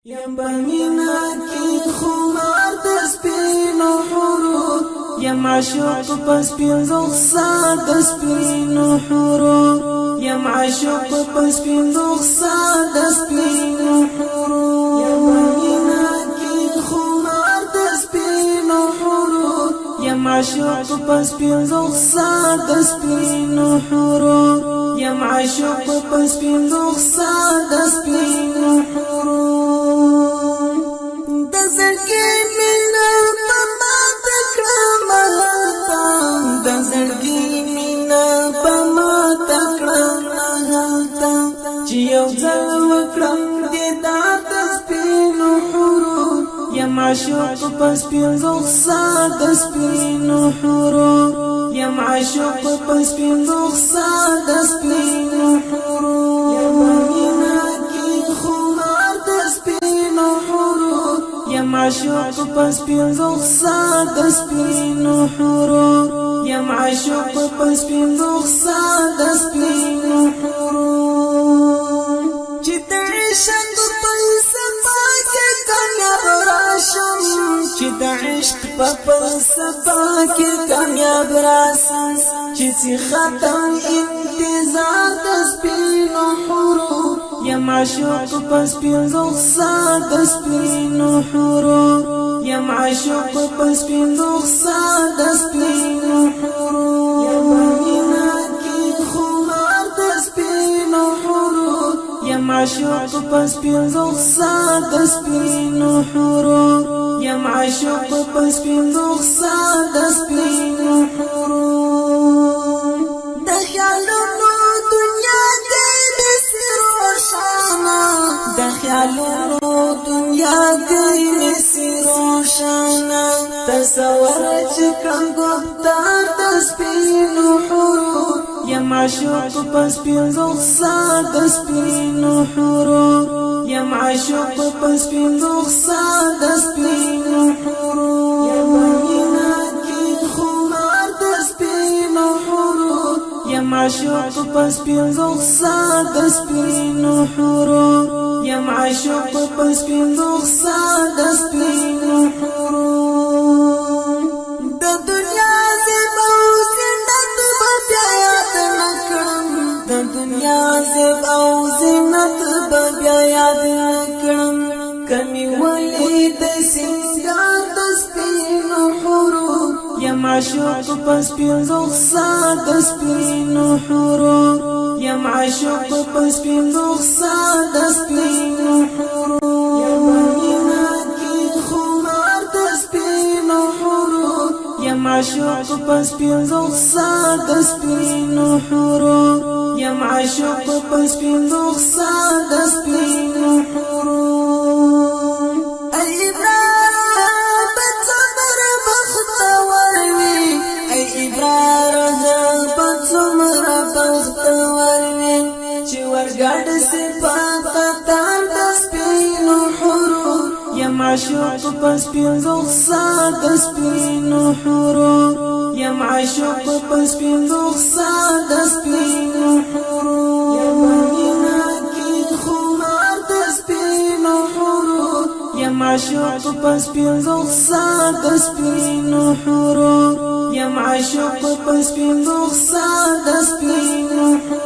یم بمینا کی خمار دسپینو حرور یم عشق پس پین رخصار دسپینو حرور یم عشق پس پین رخصار دسپینو حرور یم بمینا کی خمار دسپینو حرور یم عشق پس پین رخصار دسپینو حرور یم عشق پس پین رخصار دسپینو حرور یو ځل وکړم دیدار د سپینو حورو یم عاشق په سپین رخسار د سپینو حورو یم عاشق په سپین رخسار د سپینو حورو یم بمینا کی خمار د سپینو حورو یم عاشق په سپین رخسار د سپینو حورو یم عاشق په سپین رخسار د سپینو حورو چې د عشق په فلسفه کې کامیاب راسم چې ختم انتظار د سپینو حورو یم عاشق په سپین رخسار د سپینو حورو یم عاشق په سپین رخسار د سپینو حورو یم بمینا کی خمار د سپینو حورو یم عاشق په سپین رخسار د سپینو حورو یم عاشق په سپین رخسار د سپینو حورو د خیالونو دنیا کې نسي روشانه د خیالونو دنیا کې نسي روشانه تصور چې کوم ګفتار د سپینو حورو یم عاشق په سپین رخسار د سپینو حورو یم عاشق په سپین رخسار د سپینو حورو یم بمینا کی خمار د سپینو حورو یم عاشق په سپین رخسار د سپینو حورو یم عاشق په سپین رخسار د سپینو حورو د دنیا زیبا او زینت به بیا یاد نکړم د دنیا زیبا او زینت به بیا یاد نکړم کمی ولی د سنگار د سپینو حورو یم عاشق په سپین رخسار د سپینو حورو یم عاشق په سپین رخسار د سپینو حورو یم بمینا کی خمار د سپینو حورو یم عاشق په سپین رخسار د سپینو حورو یم عاشق په سپین رخسار د سپینو حورو ګډ صفات قطار د سپینو حورو یم عاشق په سپین رخسار د سپینو حورو یم عاشق په سپین رخسار د سپینو حورو یم بمینا کی خمار د سپینو حورو یم عاشق په سپین رخسار د سپینو حورو یم عاشق په سپین رخسار د سپینو حورو